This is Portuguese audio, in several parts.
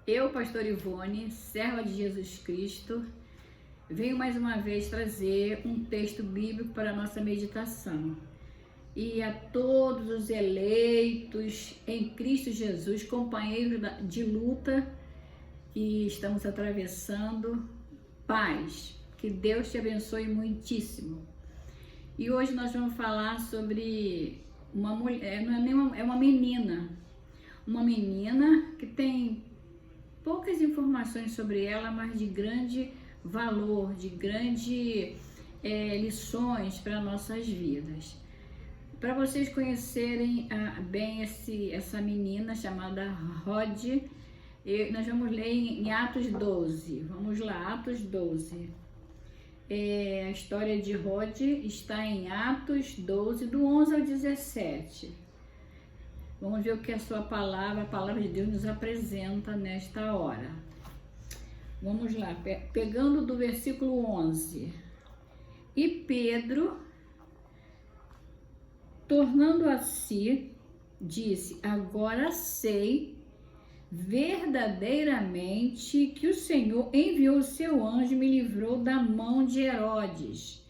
Eu, pastor Ivone, serva de Jesus Cristo, venho mais uma vez trazer um texto bíblico para a nossa meditação. E a todos os eleitos em Cristo Jesus, companheiros de luta que estamos atravessando, paz, que Deus te abençoe muitíssimo. E hoje nós vamos falar sobre uma mulher, é uma menina que tem poucas informações sobre ela, mas de grande valor, de grande lições para nossas vidas. Para vocês conhecerem bem essa menina chamada Rod, nós vamos ler em Atos 12. Vamos lá, Atos 12. A história de Rod está em Atos 12, do 11 ao 17. Vamos ver o que a palavra de Deus nos apresenta nesta hora. Vamos lá, pegando do versículo 11. E Pedro, tornando a si, disse: agora sei verdadeiramente que o Senhor enviou o seu anjo e me livrou da mão de Herodes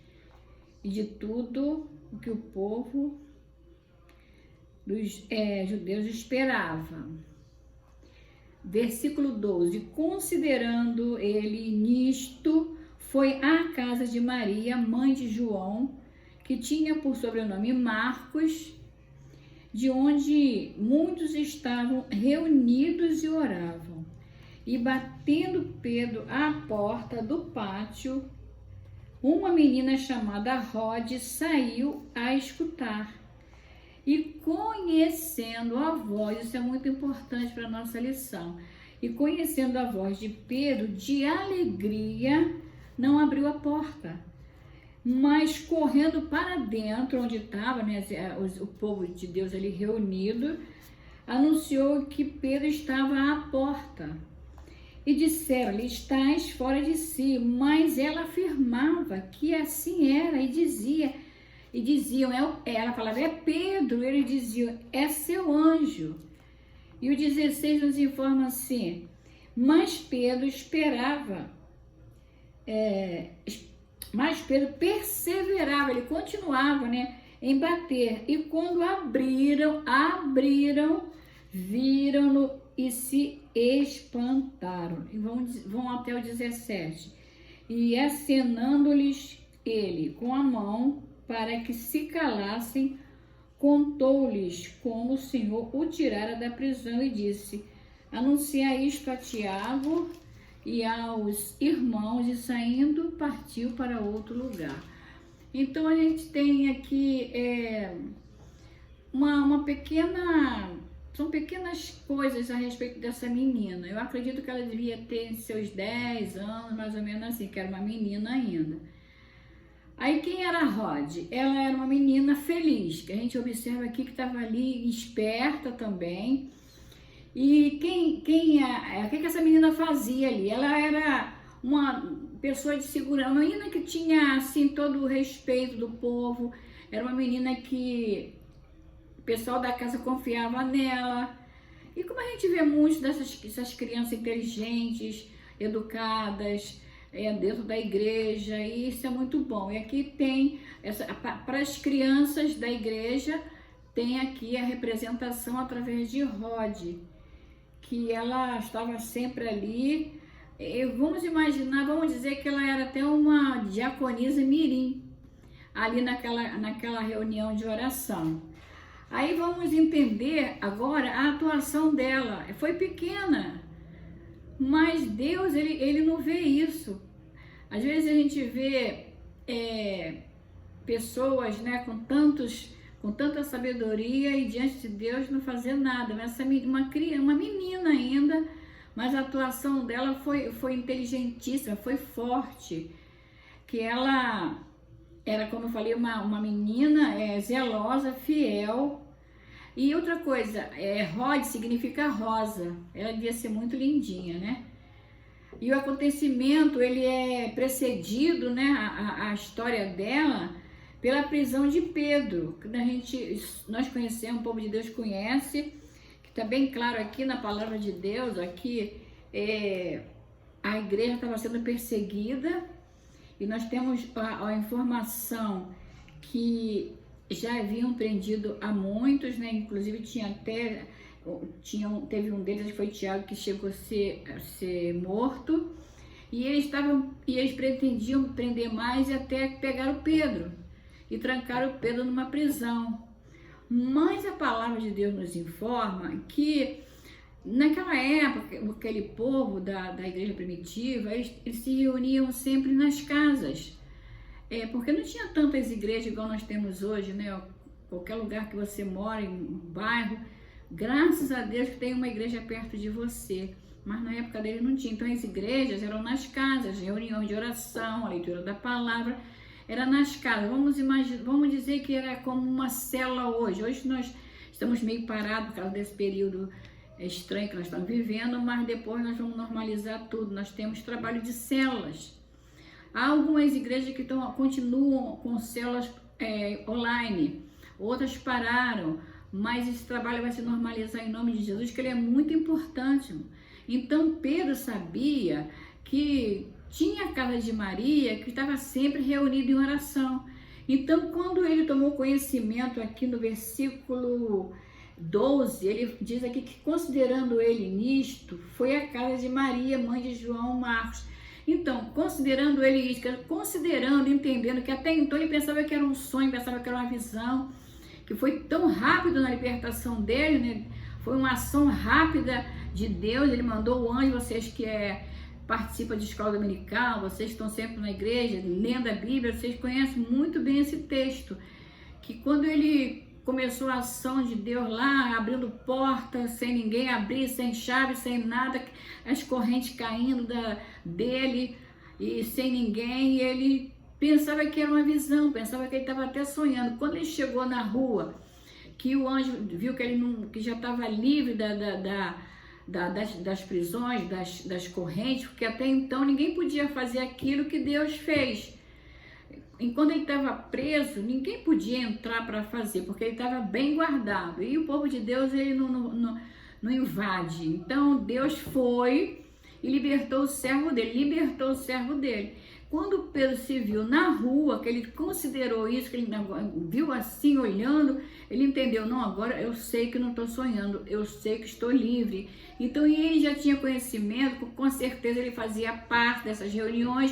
e de tudo o que o povo dos judeus esperava. Versículo 12. Considerando ele nisto, foi à casa de Maria, mãe de João, que tinha por sobrenome Marcos, de onde muitos estavam reunidos e oravam. E batendo Pedro à porta do pátio, uma menina chamada Rod saiu a escutar. E conhecendo a voz, isso é muito importante para a nossa lição, e conhecendo a voz de Pedro, de alegria, não abriu a porta, mas correndo para dentro, onde estava o povo de Deus ali reunido, anunciou que Pedro estava à porta. E disseram-lhe: estás fora de si. Mas ela afirmava que assim era, e diziam, ela falava: é Pedro. Eles diziam: é seu anjo. E o 16 nos informa assim: mas Pedro perseverava, ele continuava, em bater. E quando abriram, viram-no e se espantaram. E vão até o 17. E acenando-lhes ele com a mão para que se calassem, contou-lhes como o Senhor o tirara da prisão e disse: anuncia isto a Tiago e aos irmãos, e saindo partiu para outro lugar. Então a gente tem aqui são pequenas coisas a respeito dessa menina. Eu acredito que ela devia ter seus 10 anos, mais ou menos assim, que era uma menina ainda. Aí quem era a Rod? Ela era uma menina feliz, que a gente observa aqui que estava ali esperta também. E o que essa menina fazia ali? Ela era uma pessoa de segurança, uma menina que tinha assim todo o respeito do povo, era uma menina que o pessoal da casa confiava nela. E como a gente vê muitas dessas crianças inteligentes, educadas, dentro da igreja, e isso é muito bom. E aqui tem, para as crianças da igreja, tem aqui a representação através de Rod, que ela estava sempre ali. Vamos dizer que ela era até uma diaconisa mirim, ali naquela reunião de oração. Aí vamos entender agora a atuação dela. Foi pequena, mas Deus, ele não vê isso. Às vezes a gente vê pessoas com tanta sabedoria e diante de Deus não fazer nada. Mas uma menina ainda, mas a atuação dela foi inteligentíssima, foi forte. Que ela era, como eu falei, uma menina zelosa, fiel. E outra coisa, Rod significa rosa. Ela devia ser muito lindinha, E o acontecimento, ele é precedido, a história dela, pela prisão de Pedro, que nós conhecemos, o povo de Deus conhece, que está bem claro aqui na palavra de Deus, aqui a igreja estava sendo perseguida e nós temos a informação que já haviam prendido a muitos, né? Inclusive teve um deles, que foi Tiago, que chegou a ser morto, e eles pretendiam prender mais e até pegaram Pedro e trancaram Pedro numa prisão. Mas a palavra de Deus nos informa que naquela época, aquele povo da igreja primitiva, eles se reuniam sempre nas casas, porque não tinha tantas igrejas igual nós temos hoje, né? Qualquer lugar que você mora, em um bairro, graças a Deus que tem uma igreja perto de você, mas na época dele não tinha. Então as igrejas eram nas casas, reuniões de oração, a leitura da palavra, era nas casas. Vamos dizer que era como uma célula hoje. Hoje nós estamos meio parados por causa desse período estranho que nós estamos vivendo, mas depois nós vamos normalizar tudo. Nós temos trabalho de células. Há algumas igrejas que continuam com células online, outras pararam, mas esse trabalho vai se normalizar em nome de Jesus, que ele é muito importante. Então Pedro sabia que tinha a casa de Maria, que estava sempre reunida em oração. Então, quando ele tomou conhecimento aqui no versículo 12, ele diz aqui que, considerando ele nisto, foi a casa de Maria, mãe de João Marcos. Então, considerando ele isso, entendendo que até então ele pensava que era um sonho, pensava que era uma visão, que foi tão rápido na libertação dele, né? Foi uma ação rápida de Deus. Ele mandou o anjo, vocês que participam de escola dominical, vocês estão sempre na igreja, lendo a Bíblia, vocês conhecem muito bem esse texto, que quando ele começou a ação de Deus lá, abrindo portas, sem ninguém abrir, sem chave, sem nada, as correntes caindo dele e sem ninguém, e ele pensava que era uma visão, pensava que ele estava até sonhando. Quando ele chegou na rua, que o anjo viu que já estava livre das prisões, das correntes, porque até então ninguém podia fazer aquilo que Deus fez. Enquanto ele estava preso, ninguém podia entrar para fazer, porque ele estava bem guardado. E o povo de Deus, ele não invade. Então Deus foi e libertou o servo dele. Quando Pedro se viu na rua, que ele considerou isso, que ele viu assim, olhando, ele entendeu, não, agora eu sei que não estou sonhando, eu sei que estou livre. Então, e ele já tinha conhecimento, com certeza ele fazia parte dessas reuniões,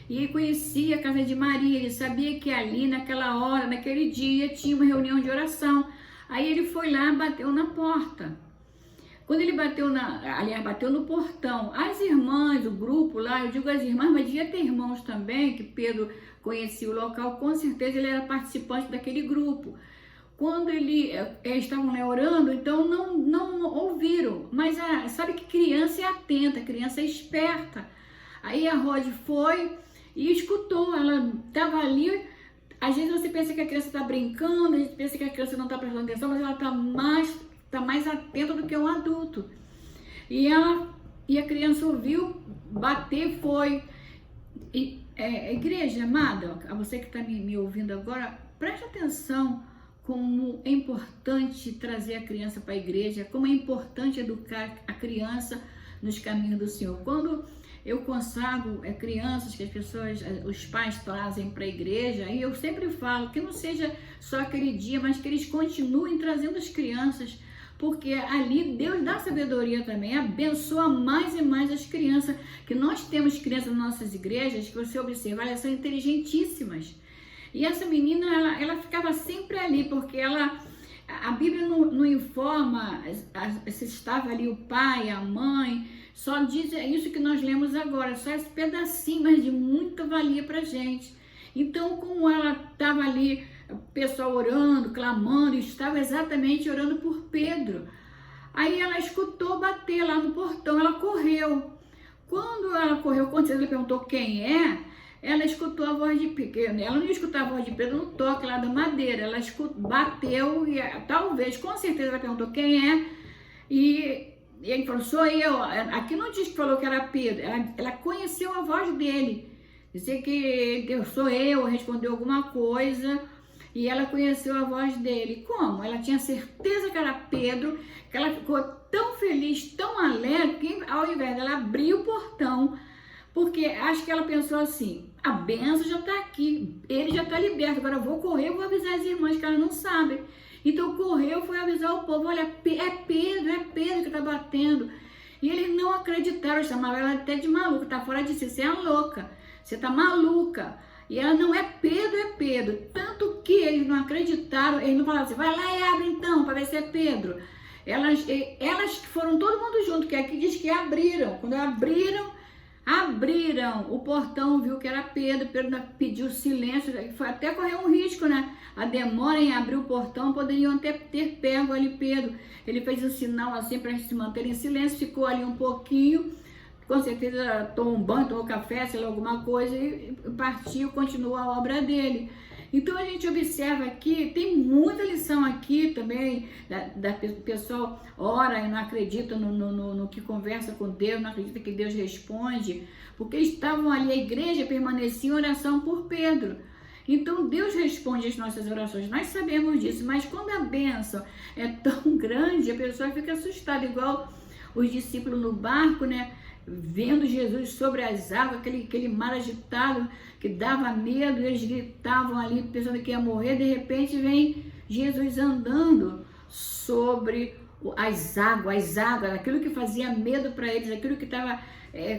e ele conhecia a casa de Maria, ele sabia que ali, naquela hora, naquele dia, tinha uma reunião de oração. Aí ele foi lá, bateu na porta. Quando ele bateu no portão, as irmãs, o grupo lá, eu digo as irmãs, mas devia ter irmãos também, que Pedro conhecia o local, com certeza ele era participante daquele grupo. Quando eles estavam lá orando, então não ouviram, mas sabe que criança é atenta, criança é esperta. Aí a Rod foi e escutou, ela estava ali. Às vezes você pensa que a criança está brincando, a gente pensa que a criança não está prestando atenção, mas ela está mais atenta do que um adulto. E a criança ouviu, bater, foi. Igreja amada, a você que está me ouvindo agora, preste atenção como é importante trazer a criança para a igreja, como é importante educar a criança nos caminhos do Senhor. Quando eu consagro crianças que os pais trazem para a igreja, e eu sempre falo que não seja só aquele dia, mas que eles continuem trazendo as crianças, porque ali Deus dá sabedoria também, abençoa mais e mais as crianças, que nós temos crianças nas nossas igrejas, que você observar, elas são inteligentíssimas. E essa menina, ela ficava sempre ali, porque a Bíblia não informa se estava ali o pai, a mãe, só diz isso que nós lemos agora, só esse pedacinho, mas de muita valia pra gente. Então, como ela estava ali, o pessoal orando, clamando, estava exatamente orando por Pedro. Aí ela escutou bater lá no portão, ela correu. Quando ela correu, quando ele perguntou quem é, ela escutou a voz de Pedro. Ela não ia escutar a voz de Pedro no toque lá da madeira, ela bateu e talvez, com certeza, ela perguntou quem é, e ele falou, sou eu. Aqui não diz que falou que era Pedro, ela conheceu a voz dele, dizer que sou eu, respondeu alguma coisa. e ela conheceu a voz dele. Como? Ela tinha certeza que era Pedro, que ela ficou tão feliz, tão alegre, que ao invés dela abrir o portão, porque acho que ela pensou assim, a benção já está aqui, ele já está liberto, agora eu vou correr, vou avisar as irmãs que elas não sabem. Então correu, foi avisar o povo, olha, é Pedro que está batendo. E eles não acreditaram, chamavam ela até de maluca, tá fora de si, você é louca, você tá maluca. E ela não é Pedro. Tanto que eles não acreditaram, eles não falavam assim, vai lá e abre então, para ver se é Pedro. Elas foram todo mundo junto, que aqui diz que abriram. Quando abriram o portão, viu que era Pedro pediu silêncio, foi até correr um risco, né? A demora em abrir o portão, poderiam ter pego ali Pedro. Ele fez um sinal assim para se manter em silêncio, ficou ali um pouquinho, com certeza tomou um banho, tomou café, sei lá, alguma coisa, e partiu, continuou a obra dele. Então a gente observa aqui, tem muita lição aqui também, o pessoal ora e não acredita no que conversa com Deus, não acredita que Deus responde, porque eles estavam ali, a igreja permanecia em oração por Pedro. Então Deus responde as nossas orações, nós sabemos disso, mas quando a bênção é tão grande, a pessoa fica assustada, igual os discípulos no barco, né? Vendo Jesus sobre as águas, aquele mar agitado que dava medo, eles gritavam ali pensando que ia morrer, de repente vem Jesus andando sobre as águas, aquilo que fazia medo para eles, aquilo que estava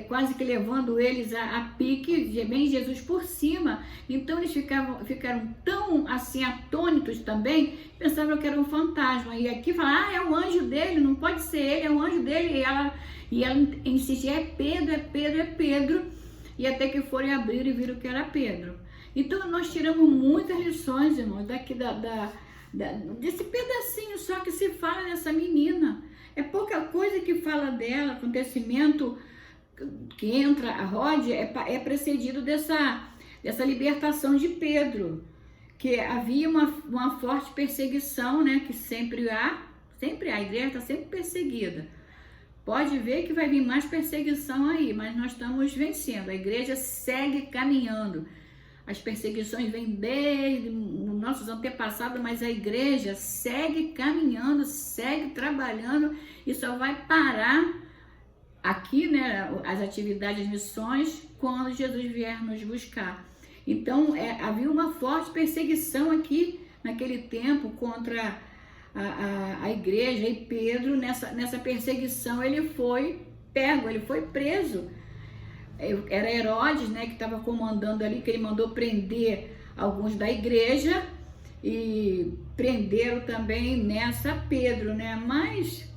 quase que levando eles a pique, vem Jesus por cima. Então eles ficaram tão assim atônitos também, pensavam que era um fantasma, e aqui fala, é o anjo dele, não pode ser ele, é o anjo dele, e ela insistia, é Pedro, e até que foram abrir e viram que era Pedro. Então nós tiramos muitas lições, irmãos, daqui desse pedacinho só que se fala dessa menina. É pouca coisa que fala dela, acontecimento que entra, a Rod é precedido dessa libertação de Pedro, que havia uma forte perseguição, né, que sempre há, a igreja está sempre perseguida. Pode ver que vai vir mais perseguição aí, mas nós estamos vencendo, a igreja segue caminhando. As perseguições vêm desde os nossos antepassados, mas a igreja segue caminhando, segue trabalhando e só vai parar aqui, né, as atividades, as missões, quando Jesus vier nos buscar. Então, havia uma forte perseguição aqui naquele tempo contra a igreja, e Pedro, nessa perseguição, ele foi pego, ele foi preso. Era Herodes, né, que estava comandando ali, que ele mandou prender alguns da igreja, e prenderam também nessa Pedro, né, mas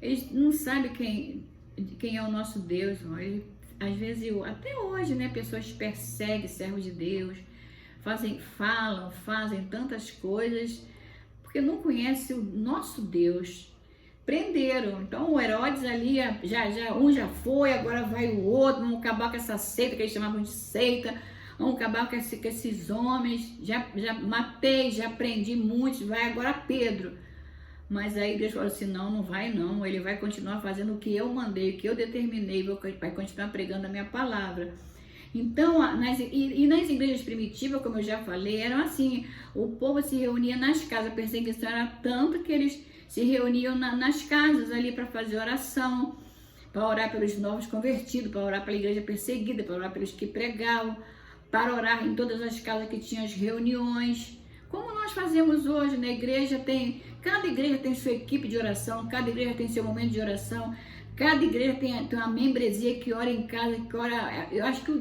eles não sabem quem é o nosso Deus, não. Ele, às vezes, até hoje, né, pessoas perseguem servos de Deus, fazem tantas coisas, porque não conhecem o nosso Deus. Prenderam, então o Herodes ali, um já foi, agora vai o outro, vamos acabar com essa seita, que eles chamavam de seita, vamos acabar com esses homens, já matei, já prendi muitos, vai agora Pedro. Mas aí Deus falou assim, não vai não, ele vai continuar fazendo o que eu mandei, o que eu determinei, vai continuar pregando a minha palavra. Então, nas igrejas primitivas, como eu já falei, eram assim, o povo se reunia nas casas, a perseguição era tanto que eles se reuniam nas casas ali para fazer oração, para orar pelos novos convertidos, para orar pela igreja perseguida, para orar pelos que pregavam, para orar em todas as casas que tinham as reuniões. Como nós fazemos hoje na igreja, cada igreja tem sua equipe de oração, cada igreja tem seu momento de oração, cada igreja tem uma membresia que ora em casa, que ora, eu acho que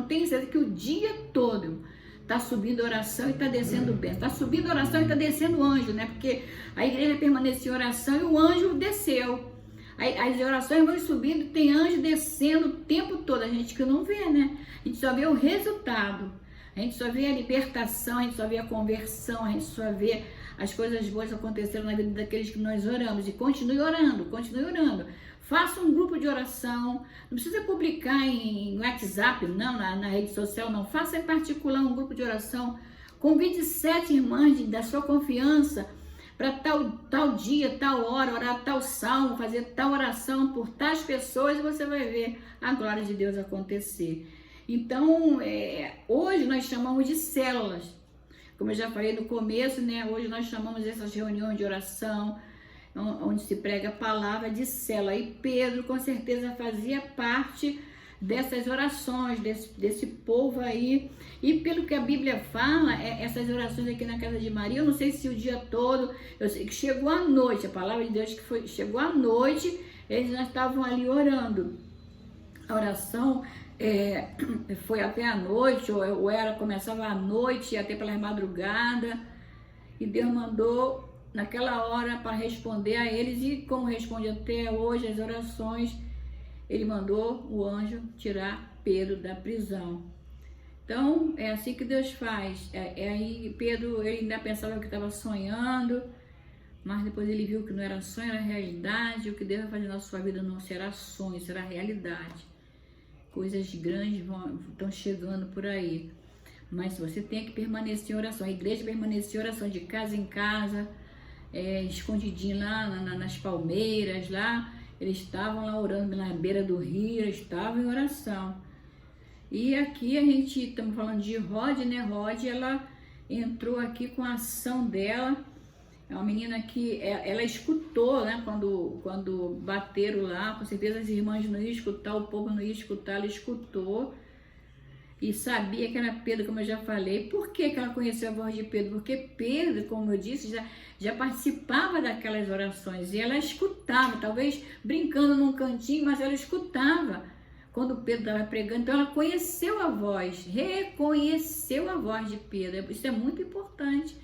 tenho certeza que o dia todo está subindo oração e está descendo bênção, está subindo oração e está descendo anjo, né? Porque a igreja permaneceu em oração e o anjo desceu. As orações vão subindo, tem anjo descendo o tempo todo, a gente que não vê, né? A gente só vê o resultado. A gente só vê a libertação, a gente só vê a conversão, a gente só vê as coisas boas acontecendo na vida daqueles que nós oramos. E continue orando, Faça um grupo de oração, não precisa publicar em WhatsApp, não, na rede social, não. Faça em particular um grupo de oração. Convide 7 irmãs da sua confiança para tal dia, tal hora, orar tal salmo, fazer tal oração por tais pessoas, e você vai ver a glória de Deus acontecer. Então, hoje nós chamamos de células. Como eu já falei no começo, né? Hoje nós chamamos essas reuniões de oração, onde se prega a palavra de célula. E Pedro com certeza fazia parte dessas orações, desse povo aí. E pelo que a Bíblia fala, essas orações aqui na casa de Maria, eu não sei se o dia todo, eu sei que chegou à noite, a palavra de Deus que chegou à noite, eles já estavam ali orando. A oração foi até a noite, ou começava à noite, ia até pela madrugada, e Deus mandou naquela hora para responder a eles, e como responde até hoje as orações, ele mandou o anjo tirar Pedro da prisão. Então, é assim que Deus faz. Aí Pedro, ele ainda pensava que estava sonhando, mas depois ele viu que não era sonho, era realidade. O que Deus vai fazer na sua vida não será sonho, será realidade. Coisas grandes estão chegando por aí. Mas você tem que permanecer em oração. A igreja permanecer em oração de casa em casa, escondidinho lá nas palmeiras, lá. Eles estavam lá orando na beira do rio, eles estavam em oração. E aqui a gente, estamos falando de Rod, né? Rod, ela entrou aqui com a ação dela. É uma menina que ela escutou, né? Quando bateram lá, com certeza as irmãs não iam escutar, o povo não ia escutar, ela escutou. E sabia que era Pedro, como eu já falei. Por que ela conheceu a voz de Pedro? Porque Pedro, como eu disse, já participava daquelas orações. E ela escutava, talvez brincando num cantinho, mas ela escutava quando Pedro estava pregando. Então ela conheceu a voz, reconheceu a voz de Pedro. Isso é muito importante.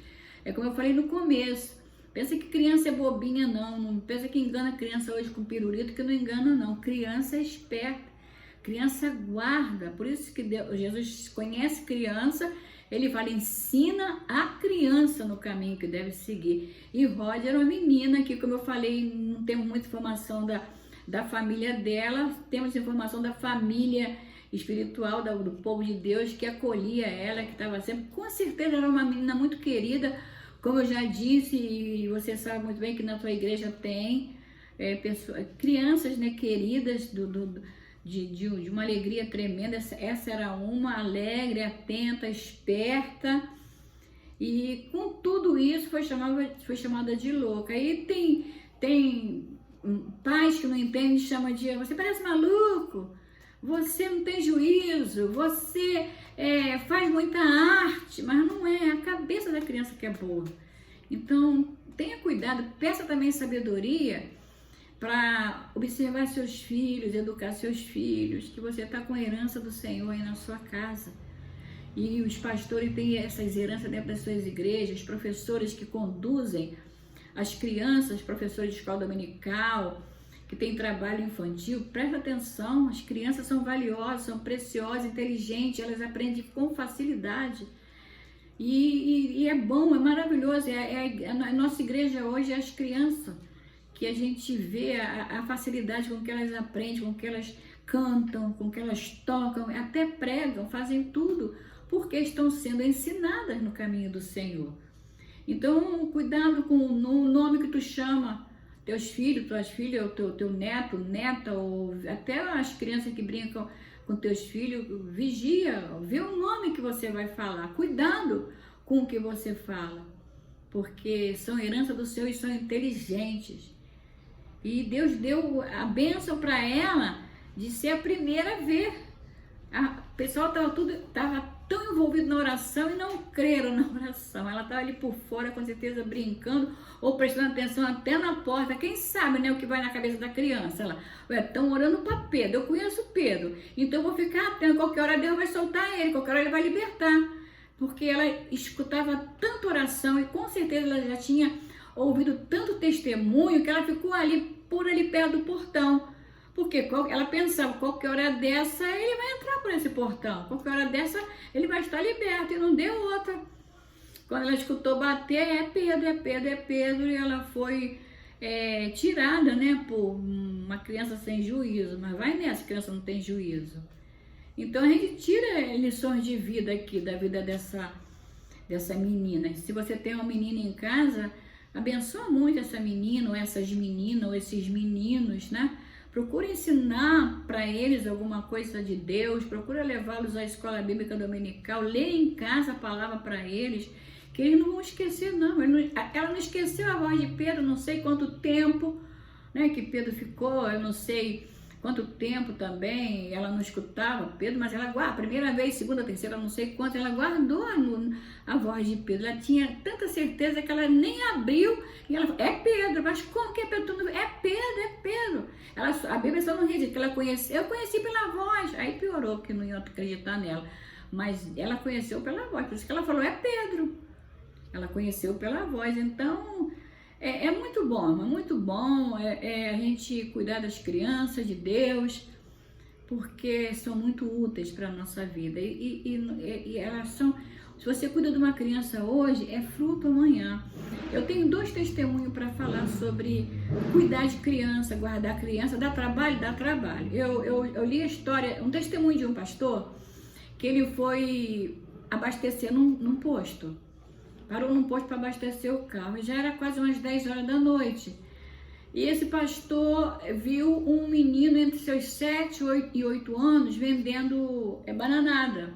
É como eu falei no começo. Pensa que criança é bobinha, não. Não pensa que engana criança hoje com pirulito, que não engana, não. Criança é esperta. Criança guarda, por isso que Jesus conhece criança, ele fala, ensina a criança no caminho que deve seguir. E Rod era uma menina que, como eu falei, não temos muita informação da família dela, temos informação da família espiritual, do povo de Deus que acolhia ela, que estava sempre, com certeza era uma menina muito querida, como eu já disse, e você sabe muito bem que na tua igreja tem crianças, né, queridas de uma alegria tremenda. Essa era uma alegre, atenta, esperta, e com tudo isso foi chamada de louca. Aí tem pais que não entendem, chama de, você parece maluco, você não tem juízo, você faz muita arte, mas não é a cabeça da criança que é boa. Então tenha cuidado, peça também sabedoria para observar seus filhos, educar seus filhos, que você está com a herança do Senhor aí na sua casa. E os pastores têm essas heranças dentro das suas igrejas, professores que conduzem as crianças, professores de escola dominical, que tem trabalho infantil, presta atenção, as crianças são valiosas, são preciosas, inteligentes, elas aprendem com facilidade. E é bom, é maravilhoso, a nossa igreja hoje é as crianças, que a gente vê a facilidade com que elas aprendem, com que elas cantam, com que elas tocam, até pregam, fazem tudo, porque estão sendo ensinadas no caminho do Senhor. Então, cuidado com o nome que tu chama teus filhos, tuas filhas, o teu neto, neta, ou até as crianças que brincam com teus filhos, vigia, vê o nome que você vai falar, cuidado com o que você fala, porque são herança do Senhor e são inteligentes. E Deus deu a bênção para ela de ser a primeira a ver. O pessoal estava tão envolvido na oração e não creram na oração. Ela estava ali por fora, com certeza, brincando ou prestando atenção até na porta. Quem sabe, né, o que vai na cabeça da criança? Ela, estão orando para Pedro, eu conheço Pedro, então eu vou ficar atento, qualquer hora Deus vai soltar ele, qualquer hora ele vai libertar. Porque ela escutava tanta oração e com certeza ela já tinha ouvido tanto testemunho que ela ficou ali perto do portão. Porque ela pensava, qualquer hora dessa ele vai entrar por esse portão, qualquer hora dessa ele vai estar liberto, e não deu outra. Quando ela escutou bater, é Pedro, e ela foi tirada, né, por uma criança sem juízo. Mas vai nessa, criança não tem juízo. Então a gente tira lições de vida aqui, da vida dessa menina. Se você tem uma menina em casa, abençoa muito essa menina, ou essas meninas, ou esses meninos, né? Procura ensinar para eles alguma coisa de Deus, procura levá-los à escola bíblica dominical, lê em casa a palavra para eles, que eles não vão esquecer, não. Ela não esqueceu a voz de Pedro, não sei quanto tempo, né, que Pedro ficou, eu não sei quanto tempo também ela não escutava Pedro, mas ela guarda, primeira vez, segunda, terceira, não sei quanto, ela guardou a voz de Pedro. Ela tinha tanta certeza que ela nem abriu e ela falou, é Pedro, mas como que é Pedro? É Pedro, é Pedro. A Bíblia só não diz que ela conheceu, eu conheci pela voz, aí piorou, porque não iam acreditar nela, mas ela conheceu pela voz, por isso que ela falou, é Pedro. Ela conheceu pela voz, então é muito bom a gente cuidar das crianças de Deus, porque são muito úteis para a nossa vida. E elas são, se você cuida de uma criança hoje, é fruto amanhã. Eu tenho 2 testemunhos para falar sobre cuidar de criança, guardar criança, dá trabalho? Dá trabalho. Eu li a história, um testemunho de um pastor, que ele foi abastecer num posto. Parou num posto para abastecer o carro, e já era quase umas 10 horas da noite. E esse pastor viu um menino entre seus 7 e 8 anos vendendo bananada.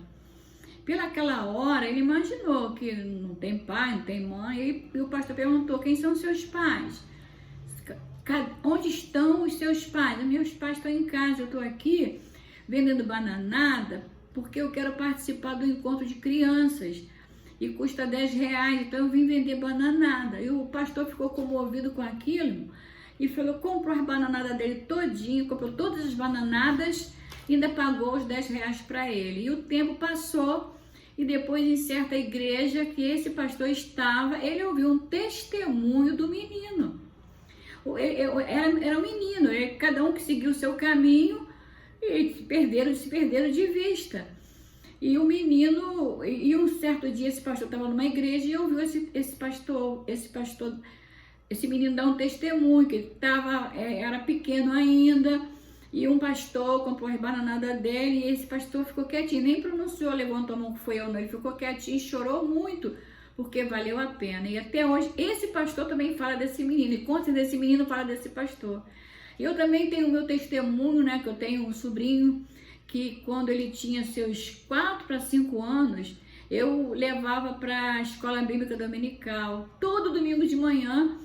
Pelaquela hora, ele imaginou que não tem pai, não tem mãe, e o pastor perguntou, quem são seus pais? Onde estão os seus pais? Meus pais estão em casa, eu estou aqui vendendo bananada, porque eu quero participar do encontro de crianças. E custa 10 reais, então eu vim vender bananada. E o pastor ficou comovido com aquilo e falou, comprou as bananadas dele todinho, comprou todas as bananadas e ainda pagou os 10 reais para ele. E o tempo passou e depois em certa igreja que esse pastor estava, ele ouviu um testemunho do menino. Era um menino, cada um que seguiu o seu caminho e se perderam de vista. E o menino, e um certo dia esse pastor estava numa igreja e ouviu esse menino dar um testemunho, que ele era pequeno ainda, e um pastor comprou as bananadas dele, e esse pastor ficou quietinho, nem pronunciou, levantou a mão que foi eu, não, ele ficou quietinho e chorou muito, porque valeu a pena. E até hoje, esse pastor também fala desse menino, e conta desse menino, fala desse pastor. Eu também tenho o meu testemunho, né, que eu tenho um sobrinho, que quando ele tinha seus 4 para 5 anos, eu levava para a escola bíblica dominical. Todo domingo de manhã,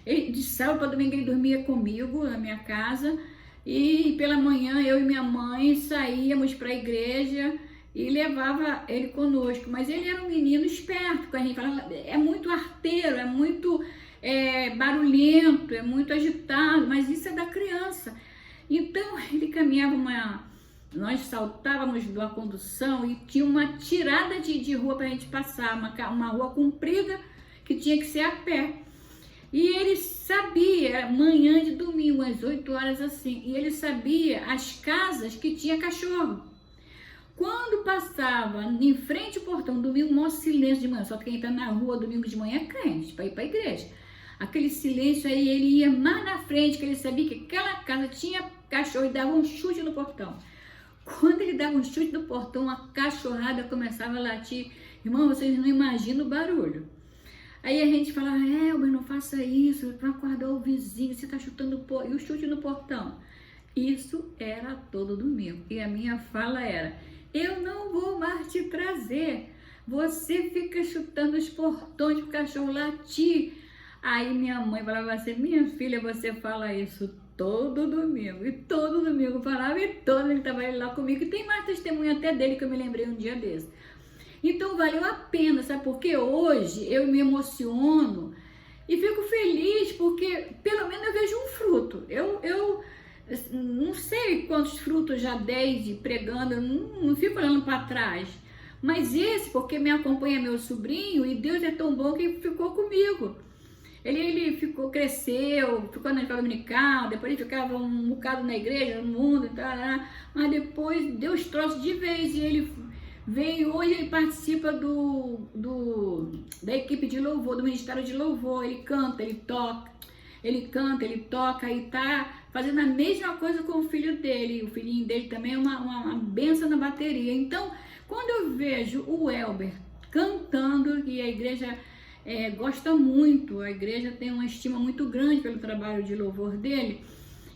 de sábado para domingo ele dormia comigo na minha casa, e pela manhã eu e minha mãe saíamos para a igreja e levava ele conosco. Mas ele era um menino esperto, que a gente fala, é muito arteiro, é muito barulhento, é muito agitado, mas isso é da criança. Então ele caminhava nós saltávamos de uma condução e tinha uma tirada de rua para a gente passar, uma rua comprida que tinha que ser a pé. E ele sabia, manhã de domingo, às 8 horas assim, e ele sabia as casas que tinha cachorro. Quando passava em frente ao portão, domingo, maior silêncio de manhã, só que quem está na rua domingo de manhã é crente, para ir para a igreja. Aquele silêncio aí, ele ia mais na frente, que ele sabia que aquela casa tinha cachorro e dava um chute no portão. Quando ele dava um chute no portão, a cachorrada começava a latir. Irmão, vocês não imaginam o barulho. Aí a gente falava, Elber, não faça isso, vai acordar o vizinho, você tá chutando e o chute no portão. Isso era todo domingo. E a minha fala era, eu não vou mais te trazer. Você fica chutando os portões pro cachorro latir. Aí minha mãe falava assim, minha filha, você fala isso todo domingo. E todo domingo falava, e todo ele estava lá comigo. E tem mais testemunho até dele que eu me lembrei um dia desse. Então valeu a pena, sabe? Porque hoje eu me emociono e fico feliz porque pelo menos eu vejo um fruto. Eu não sei quantos frutos já dei de pregando, eu não fico olhando para trás. Mas esse, porque me acompanha meu sobrinho e Deus é tão bom que ficou comigo. Ele cresceu, ficou na escola dominical, depois ele ficava um bocado na igreja, no mundo e tal, mas depois Deus trouxe de vez e ele veio, hoje ele participa da equipe de louvor, do ministério de louvor, ele canta, ele toca e tá fazendo a mesma coisa com o filho dele, o filhinho dele também é uma benção na bateria. Então, quando eu vejo o Elber cantando, e a igreja gosta muito, a igreja tem uma estima muito grande pelo trabalho de louvor dele,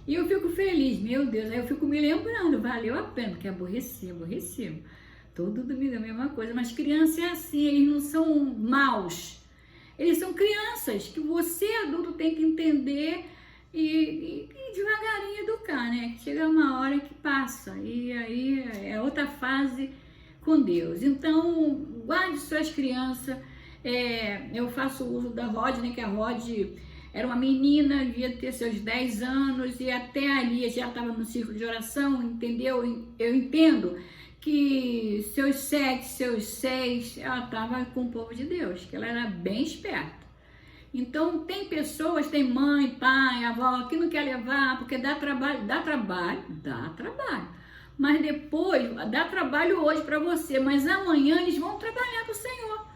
e eu fico feliz, meu Deus, aí eu fico me lembrando, valeu a pena, porque aborreci, Todo domingo é a mesma coisa, mas criança é assim, eles não são maus. Eles são crianças que você, adulto, tem que entender e devagarinho educar, né? Chega uma hora que passa e aí é outra fase com Deus. Então, guarde suas crianças. Eu faço uso da Rod, né? Que a Rod era uma menina, devia ter seus 10 anos e até ali já estava no círculo de oração, entendeu? Eu entendo que seus 7, seus 6, ela estava com o povo de Deus, que ela era bem esperta. Então, tem pessoas, tem mãe, pai, avó, que não quer levar, porque dá trabalho. Mas depois, dá trabalho hoje para você, mas amanhã eles vão trabalhar para o Senhor.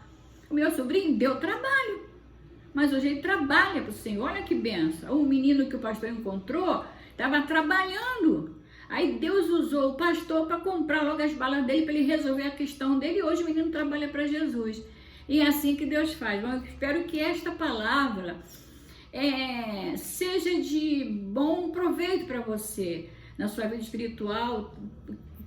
O meu sobrinho deu trabalho, mas hoje ele trabalha para o Senhor. Olha que benção. O menino que o pastor encontrou estava trabalhando. Aí Deus usou o pastor para comprar logo as balas dele, para ele resolver a questão dele. E hoje o menino trabalha para Jesus. E é assim que Deus faz. Mas eu espero que esta palavra seja de bom proveito para você na sua vida espiritual.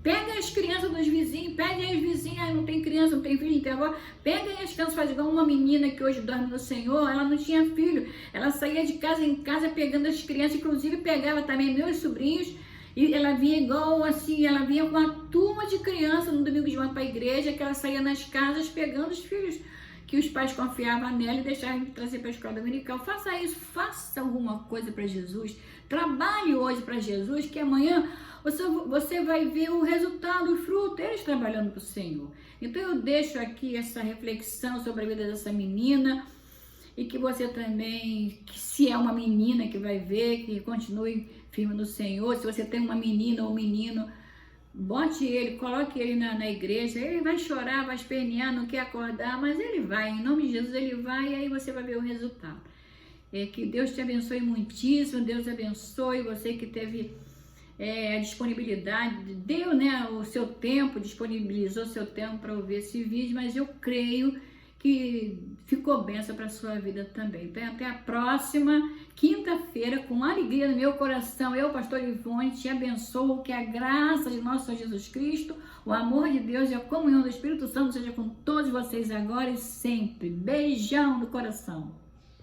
Pega as crianças dos vizinhos, pega as vizinhas, não tem criança, não tem filho, não tem avó. Pega as crianças, faz igual uma menina que hoje dorme no Senhor, ela não tinha filho. Ela saía de casa em casa pegando as crianças, inclusive pegava também meus sobrinhos. E ela vinha igual assim, ela vinha com uma turma de crianças no domingo de manhã para a igreja, que ela saía nas casas pegando os filhos que os pais confiavam nela e deixavam de trazer para a escola dominical. Faça isso, faça alguma coisa para Jesus, trabalhe hoje para Jesus, que amanhã você vai ver o resultado, o fruto, eles trabalhando para o Senhor. Então eu deixo aqui essa reflexão sobre a vida dessa menina, e que você também, que se é uma menina que vai ver, que continue firme no Senhor. Se você tem uma menina ou um menino, bote ele, coloque ele na igreja. Ele vai chorar, vai espernear, não quer acordar, mas ele vai, em nome de Jesus ele vai, e aí você vai ver o resultado. Que Deus te abençoe muitíssimo, Deus abençoe você que teve a disponibilidade, deu, né, o seu tempo, disponibilizou seu tempo para ouvir esse vídeo, mas eu creio que ficou bênção para a sua vida também. Então, até a próxima quinta-feira, com alegria no meu coração. Eu, pastor Ivone, te abençoo, que a graça de nosso Senhor Jesus Cristo, o amor de Deus e a comunhão do Espírito Santo seja com todos vocês agora e sempre. Beijão no coração.